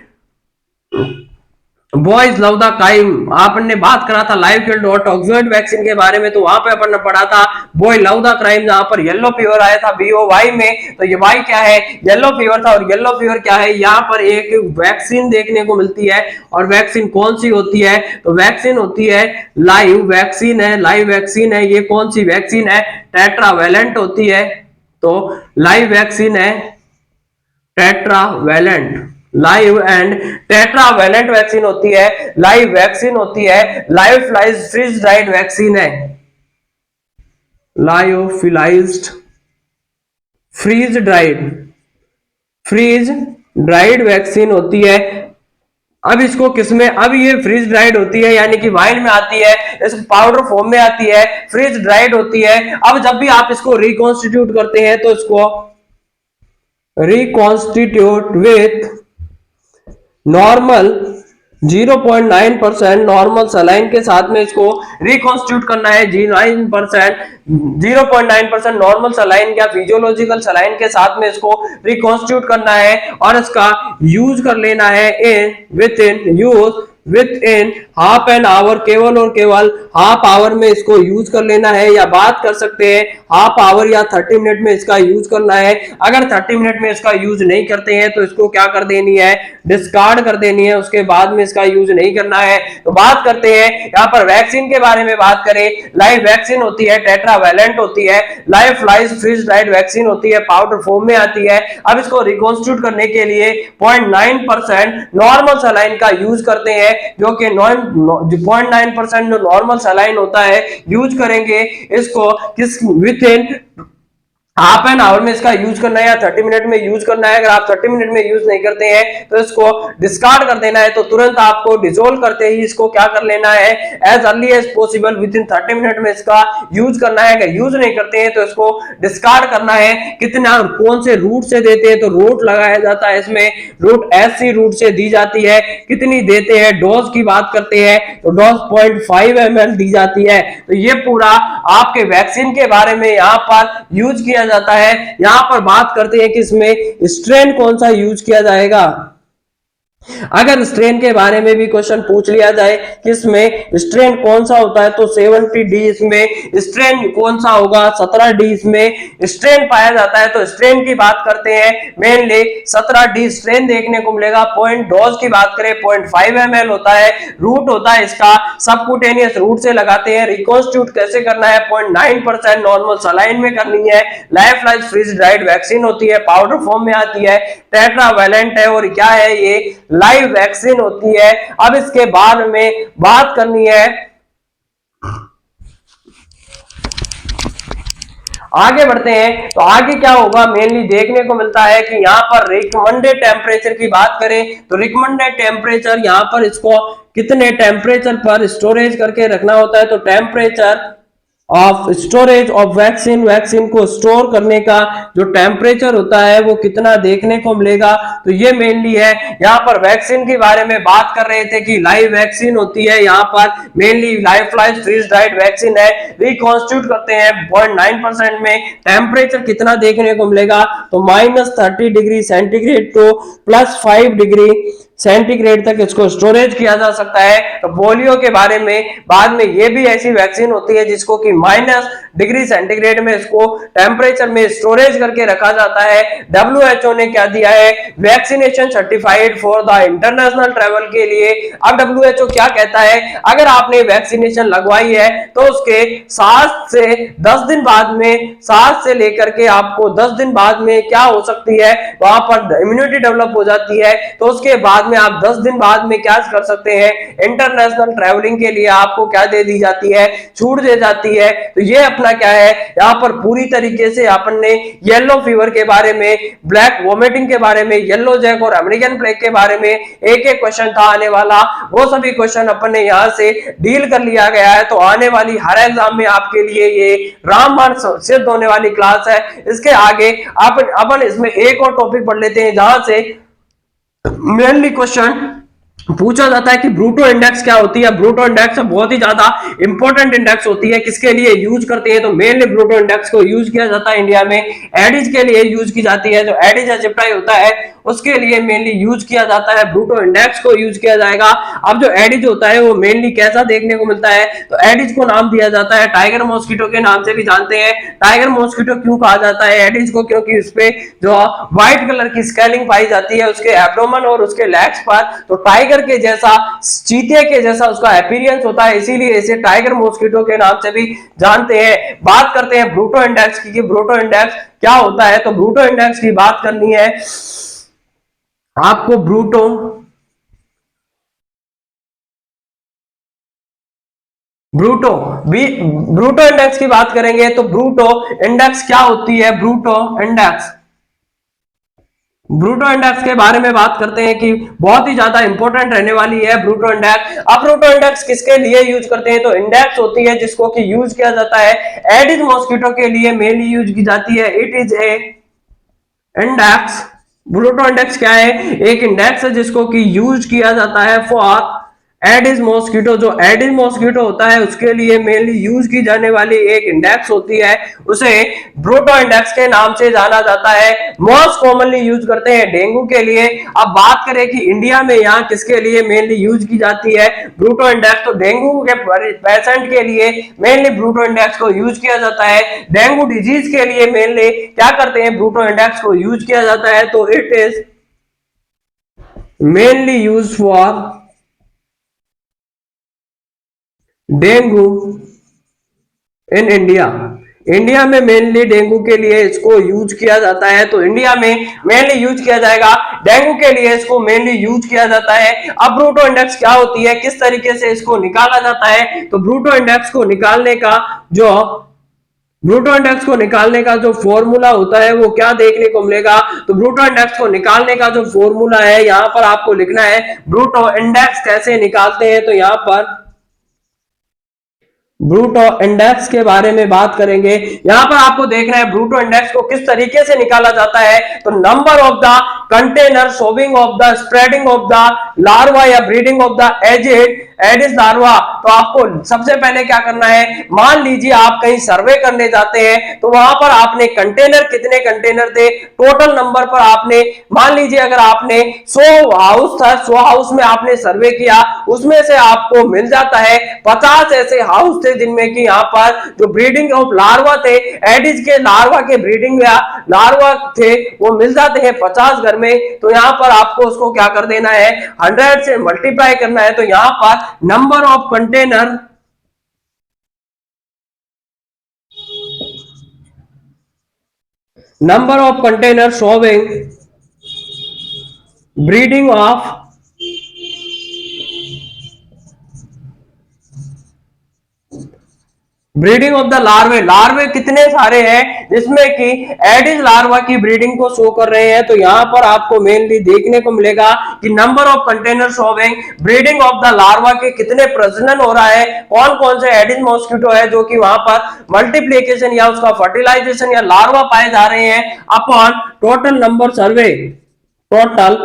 बॉयज लव द काइम, आपने बात करा था लाइव किल्ड और टॉक्सोइड वैक्सीन के बारे में, तो वहां पे अपन ने पढ़ा था बॉय लव द क्राइम, जहां पर येलो फीवर आया था BOY में। तो ये वाई क्या है? येलो फीवर था। और येलो फीवर क्या है? यहाँ पर एक वैक्सीन देखने को मिलती है। और वैक्सीन कौन सी होती है? तो वैक्सीन होती है लाइव वैक्सीन है, लाइव वैक्सीन है। ये कौन सी वैक्सीन है? टेट्रावैलेंट होती है। तो लाइव वैक्सीन है tetravalent, live and tetravalent vaccine होती है, लाइव वैक्सीन होती है, लायोफिलाइज्ड फ्रीज ड्राइड वैक्सीन है, लायोफिलाइज्ड फ्रीज ड्राइड वैक्सीन होती है। अब इसको किसमें? अब ये फ्रीज ड्राइड होती है यानी कि वाइन में आती है, इस पाउडर फॉर्म में आती है, फ्रीज ड्राइड होती है। अब जब भी आप इसको रिकॉन्स्टिट्यूट करते हैं तो इसको reconstitute with normal 0.9% normal saline के साथ में इसको रिकॉन्स्टिट्यूट करना है। 0.9% नॉर्मल सलाइन या फिजियोलॉजिकल सलाइन के साथ में इसको रिकॉन्स्टिट्यूट करना है और इसका यूज कर लेना है with in half an hour, केवल और केवल हाफ आवर में इसको यूज कर लेना है। या बात कर सकते हैं हाफ आवर या 30 मिनट में इसका यूज करना है। अगर 30 मिनट में इसका यूज नहीं करते हैं तो इसको क्या कर देनी है? डिस्कार्ड कर देनी है, उसके बाद में इसका यूज नहीं करना है। तो बात करते हैं यहाँ पर वैक्सीन के बारे में। बात करें, लाइव वैक्सीन होती है, टेट्रावैलेंट होती है, लायोफिलाइज्ड फ्रीज ड्राइड वैक्सीन होती है, पाउडर फॉर्म में आती है। अब इसको रिकॉन्स्टिट्यूट करने के लिए 0.9% नॉर्मल सलाइन का यूज करते हैं, जो कि 0.9% जो नॉर्मल सलाइन होता है यूज करेंगे इसको किस with in half an hour में इसका यूज करना है या 30 मिनट में यूज करना है। अगर आप 30 मिनट में यूज नहीं करते हैं तो इसको डिस्कार्ड कर देना है। तो तुरंत आपको डिसोल्व करते ही इसको क्या कर लेना है? As early as possible within 30 minute में इसका यूज करना है। अगर यूज नहीं करते हैं तो इसको डिस्कार्ड करना है। कितना कौन से रूट से देते हैं? तो रूट लगाया जाता है इसमें, रूट SC रूट से दी जाती है। कितनी देते हैं? डोज की बात करते हैं तो डोज 0.5 ml दी जाती है। तो ये पूरा आपके वैक्सीन के बारे में यहाँ पर यूज किया जाता है। यहां पर बात करते हैं कि इसमें स्ट्रेन कौन सा यूज किया जाएगा। अगर स्ट्रेन के बारे में भी क्वेश्चन पूछ लिया जाए कि इसमें स्ट्रेन कौन सा होता है तो 70D इसमें स्ट्रेन कौन सा होगा? 17D इसमें स्ट्रेन पाया जाता है। तो स्ट्रेन की बात करते हैं, मेनली 17D स्ट्रेन देखने को मिलेगा। पॉइंट डोज की बात करें 0.5 ml होता है। रूट होता है इसका सबक्यूटेनियस रूट से लगाते हैं। रिकॉन्स्टिट्यूट कैसे करना है? 0.9% नॉर्मल सलाइन में करनी है। लायोफिलाइज्ड फ्रीज ड्राइड वैक्सीन होती है, पाउडर फॉर्म में आती है, टेट्रावैलेंट है और क्या है? ये लाइव वैक्सीन होती है। अब इसके बाद में बात करनी है, आगे बढ़ते हैं। तो आगे क्या होगा? मेनली देखने को मिलता है कि यहाँ पर रिकमेंडेड टेम्परेचर की बात करें तो रिकमेंडेड टेम्परेचर यहाँ पर इसको कितने टेम्परेचर पर स्टोरेज करके रखना होता है? तो temperature of storage of vaccine, vaccine को स्टोर करने का जो टेम्परेचर होता है वो कितना देखने को मिलेगा। तो ये मेनली है। यहाँ पर वैक्सीन के बारे में बात कर रहे थे कि लाइव वैक्सीन होती है, यहाँ पर mainly life freeze dried vaccine है, रिकॉन्स्टिट्यूट करते हैं 0.9% में। टेम्परेचर कितना देखने को मिलेगा, तो -30 degree centigrade to +5 degree centigrade तक इसको स्टोरेज किया जा सकता है। तो पोलियो के बारे में बाद में ये भी ऐसी वैक्सीन होती है जिसको कि -डिग्री सेंटीग्रेड में इसको टेम्परेचर में स्टोरेज करके रखा जाता है। WHO ने क्या दिया है, vaccination certified for the international travel के लिए। अब WHO क्या कहता है, अगर आपने वैक्सीनेशन लगवाई है तो उसके 7 से 10 दिन बाद में, 7 से लेकर के आपको 10 दिन बाद में क्या हो सकती है, वहां पर इम्यूनिटी डेवलप हो जाती है। तो उसके बाद में आप 10 दिन बाद में क्या कर सकते हैं, इंटरनेशनल ट्रैवलिंग के लिए आपको क्या दे दी जाती है, छूट दे जाती है। तो ये अपना क्या है, यहाँ पर पूरी तरीके से अपन ने येलो फीवर के बारे में, ब्लैक वोमिटिंग के बारे में, येलो जैक और अमेरिकन प्लेग के बारे में एक एक क्वेश्चन था आने वाला, वो सभी क्वेश्चन अपन ने यहाँ से डील कर लिया गया है। तो आने वाली हर एग्जाम में आपके लिए ये रामबाण सिद्ध होने वाली क्लास है। इसके आगे अपन इसमें एक और टॉपिक पढ़ लेते हैं जहां से मेनली क्वेश्चन पूछा जाता है कि ब्रूटो इंडेक्स क्या होती है। ब्रूटो इंडेक्स बहुत ही ज्यादा इंपॉर्टेंट इंडेक्स होती है, किसके लिए यूज करते हैं, तो मेनली ब्रूटो इंडेक्स को यूज किया जाता है इंडिया में एडिज के लिए यूज की जाती है। जो एडिज एजिप्टाई होता है उसके लिए मेनली यूज किया जाता है, ब्रूटो इंडेक्स को यूज किया जाएगा। अब जो एडिज होता है वो मेनली कैसा देखने को मिलता है, तो एडिज को नाम दिया जाता है टाइगर मॉस्किटो के नाम से भी जानते हैं। टाइगर मॉस्किटो क्यों कहा जाता है एडिज को, क्योंकि उसपे जो व्हाइट कलर की स्केलिंग पाई जाती है उसके एब्डोमेन और उसके लेग्स पर, तो टाइगर के जैसा, चीते के जैसा उसका अपीयरेंस होता है, इसीलिए इसे टाइगर मॉस्किटो के नाम से भी जानते हैं। बात करते हैं ब्रूटो इंडेक्स की कि ब्रूटो इंडेक्स क्या होता है। तो ब्रूटो इंडेक्स की बात करनी है आपको। ब्रूटो इंडेक्स की बात करेंगे तो ब्रूटो इंडेक्स क्या होती है। ब्रूटो इंडेक्स के बारे में बात करते हैं कि बहुत ही ज्यादा इंपॉर्टेंट रहने वाली है ब्रूटो इंडेक्स। अब ब्रूटो इंडेक्स किसके लिए यूज करते हैं, तो इंडेक्स होती है जिसको कि यूज किया जाता है एडिज मॉस्किटो के लिए मेनली यूज की जाती है। It is a index. Breteau index क्या है, एक इंडेक्स है जिसको कि यूज किया जाता है फॉर एडिस मॉस्किटो। जो एडिस मॉस्किटो होता है उसके लिए मेनली यूज की जाने वाली एक इंडेक्स होती है, उसे ब्रूटो इंडेक्स के नाम से जाना जाता है। मोस्ट कॉमनली यूज करते हैं डेंगू के लिए। अब बात करें कि इंडिया में यहाँ किसके लिए मेनली यूज की जाती है ब्रूटो इंडेक्स, तो डेंगू के पेशेंट के लिए मेनली ब्रूटो इंडेक्स को यूज किया जाता है। डेंगू डिजीज के लिए मेनली क्या करते हैं, ब्रूटो इंडेक्स को यूज किया जाता है। तो it is mainly use for dengue in India. India में मेनली डेंगू के लिए इसको यूज किया जाता है। तो इंडिया में मेनली यूज किया जाएगा, डेंगू के लिए इसको मेनली यूज किया जाता है। अब ब्रूटो इंडेक्स क्या होती है, किस तरीके से इसको निकाला जाता है, तो ब्रूटो इंडेक्स को निकालने का जो फॉर्मूला होता है वो क्या देखने को मिलेगा, तो ब्रूटो इंडेक्स को निकालने का जो फॉर्मूला है यहाँ पर आपको लिखना है। ब्रूटो इंडेक्स कैसे निकालते हैं, तो यहाँ पर ब्रूटो इंडेक्स के बारे में बात करेंगे। यहां पर आपको देखना है ब्रूटो इंडेक्स को किस तरीके से निकाला जाता है, तो number of the container showing of the spreading of the larva या breeding of the Aedes larva. तो आपको सबसे पहले क्या करना है, मान लीजिए आप कहीं सर्वे करने जाते हैं तो वहां पर आपने कंटेनर, कितने कंटेनर थे, टोटल नंबर पर आपने मान लीजिए अगर आपने 100 हाउस था, 100 हाउस में आपने सर्वे किया, उसमें से आपको मिल जाता है 50 ऐसे हाउस थे जिनमें कि यहाँ पर जो ब्रीडिंग ऑफ लार्वा थे, एडिस के लार्वा के ब्रीडिंग या लार्वा थे, वो मिल जाते हैं 50 घर में। तो यहाँ पर आपको उसको क्या कर देना है, 100 से मल्टीप्लाई करना है। तो यहाँ पर number of container showing breeding of the larvae कितने सारे हैं, जिसमें कि एडिस लार्वा की ब्रीडिंग को शो कर रहे हैं। तो यहाँ पर आपको मेनली देखने को मिलेगा कि number of container showing breeding of the larva के कितने प्रजनन हो रहा है, कौन कौन से एडिस मॉस्किटो है जो कि वहां पर मल्टीप्लीकेशन या उसका फर्टिलाइजेशन या लार्वा पाए जा रहे हैं upon total number survey, total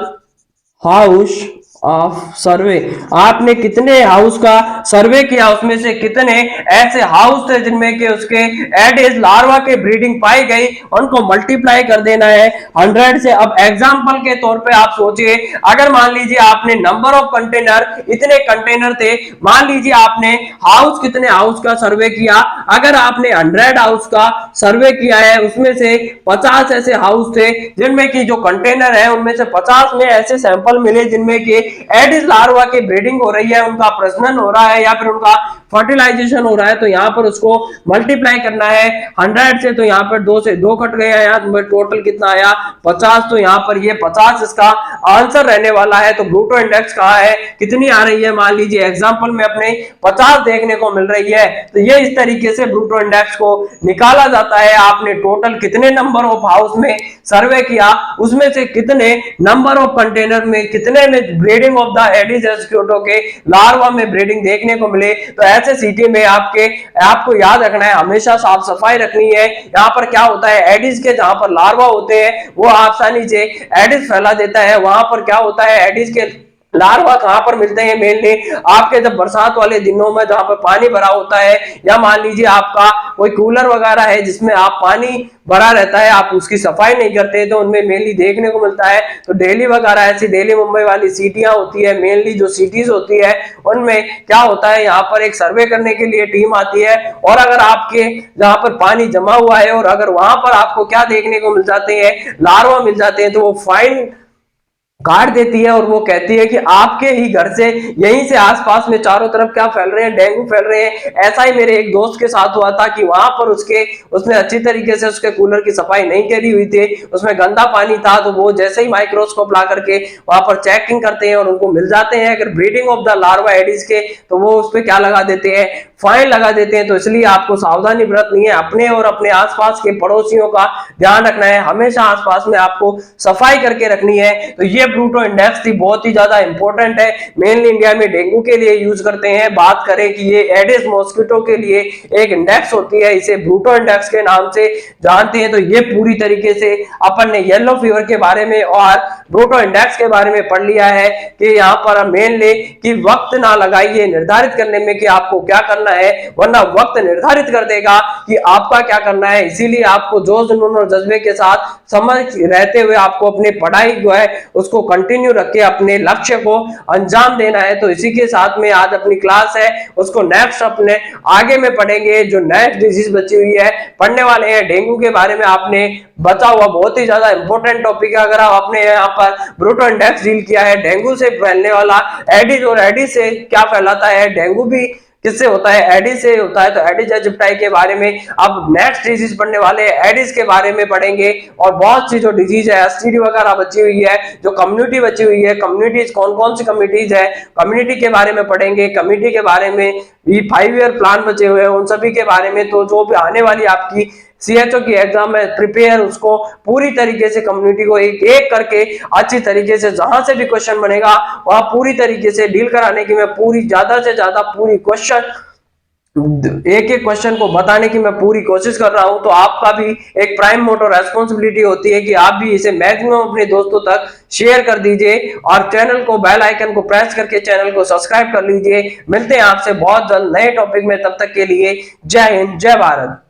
house of सर्वे। आपने कितने हाउस का सर्वे किया, उसमें से कितने ऐसे हाउस थे जिनमें कि उसके एडिस लार्वा के ब्रीडिंग पाई गई, उनको मल्टीप्लाई कर देना है 100 से। अब एग्जांपल के तौर पे आप सोचिए, अगर मान लीजिए आपने नंबर ऑफ कंटेनर, इतने कंटेनर थे, मान लीजिए आपने हाउस, कितने हाउस का सर्वे किया, अगर आपने 100 हाउस का सर्वे किया है, उसमें से 50 ऐसे हाउस थे जिनमें कि जो कंटेनर है उनमें से 50 में ऐसे सैंपल मिले जिनमें कि एडिस लार्वा की ब्रीडिंग हो रही है, उनका प्रजनन हो रहा है या फिर उनका फर्टिलाइजेशन हो रहा है। तो यहाँ पर उसको मल्टीप्लाई करना है 100 से। तो यहाँ पर 2 से 2 कट गया, यहाँ टोटल कितना आया 50। तो यहाँ पर ये 50 इसका आंसर रहने वाला है। तो ब्रूटो इंडेक्स कहाँ है, कितनी आ रही है, मान लीजिए एग्जाम्पल में अपने 50 देखने को मिल रही है। तो ये इस तरीके से ब्रूटो इंडेक्स को निकाला जाता है। आपने टोटल कितने नंबर ऑफ हाउस में सर्वे किया, उसमें से कितने नंबर ऑफ कंटेनर में, कितने में breeding of the Aedes mosquito के लार्वा में ब्रीडिंग देखने को मिले। तो ऐसे सिटी में आपको याद रखना है, हमेशा साफ सफाई रखनी है। यहाँ पर क्या होता है, एडिस के जहां पर लार्वा होते हैं वो आसानी से एडिस फैला देता है। वहां पर क्या होता है, एडिस के लार्वा कहां पर मिलते हैं, मेनली आपके जब बरसात वाले दिनों में जहां पर पानी भरा होता है, या मान लीजिए आपका कोई कूलर वगैरह है जिसमें आप पानी भरा रहता है, आप उसकी सफाई नहीं करते, तो उनमें मेनली देखने को मिलता है। तो दिल्ली वगैरह ऐसी दिल्ली मुंबई वाली सिटियां होती है, मेनली जो सिटीज होती है उनमें क्या होता है, यहाँ पर एक सर्वे करने के लिए टीम आती है, और अगर आपके जहां पर पानी जमा हुआ है और अगर वहां पर आपको क्या देखने को मिल जाते हैं, लार्वा मिल जाते हैं, तो वो फाइन काट देती है और वो कहती है कि आपके ही घर से, यहीं से आसपास में चारों तरफ क्या फैल रहे हैं, डेंगू फैल रहे हैं। ऐसा ही मेरे एक दोस्त के साथ हुआ था कि वहां पर उसने अच्छी तरीके से उसके कूलर की सफाई नहीं करी हुई थी, उसमें गंदा पानी था। तो वो जैसे ही माइक्रोस्कोप ला करके वहां पर चेकिंग करते हैं और उनको मिल जाते हैं अगर breeding of the larva Aedes के, तो वो उस पर क्या लगा देते हैं, फाइन लगा देते हैं। तो इसलिए आपको सावधानी बरतनी है, अपने और अपने आसपास के पड़ोसियों का ध्यान रखना है, हमेशा आसपास में आपको सफाई करके रखनी है। तो ये ब्रूटो इंडेक्स थी, बहुत ही ज्यादा इंपॉर्टेंट है, मेनली इंडिया में डेंगू के लिए यूज करते हैं। बात करें कि ये एडिस मॉस्किटो के लिए एक इंडेक्स होती है, इसे ब्रूटो इंडेक्स के नाम से जानते हैं। तो ये पूरी तरीके से अपन ने येलो फीवर के बारे में और ब्रूटो इंडेक्स के बारे में पढ़ लिया है कि यहाँ पर मेनली कि वक्त ना लगाइए निर्धारित करने में कि आपको क्या करना है, वरना वक्त निर्धारित कर देगा कि आपका क्या करना है। इसीलिए आपको जोश जुनून और जज्बे के साथ समझ रहते हुए आपको अपनी पढ़ाई जो है उसको कंटिन्यू रख के अपने लक्ष्य को अंजाम देना है। तो इसी के साथ में आज अपनी क्लास है उसको नेक्स्ट अपने आगे में पढ़ेंगे। जो नेक्स्ट डिजीज बची हुई है पढ़ने वाले हैं डेंगू के बारे में, आपने बचा हुआ बहुत ही ज्यादा इंपॉर्टेंट टॉपिक है। अगर आप अपने यहाँ पर ब्रूटो इंडेक्स डील किया है, डेंगू से फैलने वाला एडिस, और एडिस से क्या फैलाता है, डेंगू भी किससे होता है, एडिस से होता है। तो एडिस एजिप्टाई के बारे में अब नेक्स्ट डिजीज पढ़ने वाले हैं, एडिस के बारे में पढ़ेंगे। और बहुत सी जो डिजीज है, एसटीडी वगैरह बची हुई है, जो कम्युनिटी बची हुई है, कम्युनिटीज कौन कौन सी कम्युनिटीज है, कम्युनिटी के बारे में पढ़ेंगे। कम्युनिटी के बारे में भी 5 ईयर प्लान बचे हुए हैं, उन सभी के बारे में। तो जो भी आने वाली आपकी सीएचओ की एग्जाम में प्रिपेयर, उसको पूरी तरीके से कम्युनिटी को एक एक करके अच्छी तरीके से जहां से भी क्वेश्चन बनेगा वहां पूरी तरीके से डील कराने की मैं पूरी ज्यादा से ज्यादा पूरी क्वेश्चन, एक एक क्वेश्चन को बताने की मैं पूरी कोशिश कर रहा हूं। तो आपका भी एक प्राइम मोटो रेस्पॉन्सिबिलिटी होती है कि आप भी इसे मैक्सिमम अपने दोस्तों तक शेयर कर दीजिए और चैनल को, बेल आइकन को प्रेस करके चैनल को सब्सक्राइब कर लीजिए। मिलते हैं आपसे बहुत जल्द नए टॉपिक में, तब तक के लिए जय हिंद, जय भारत।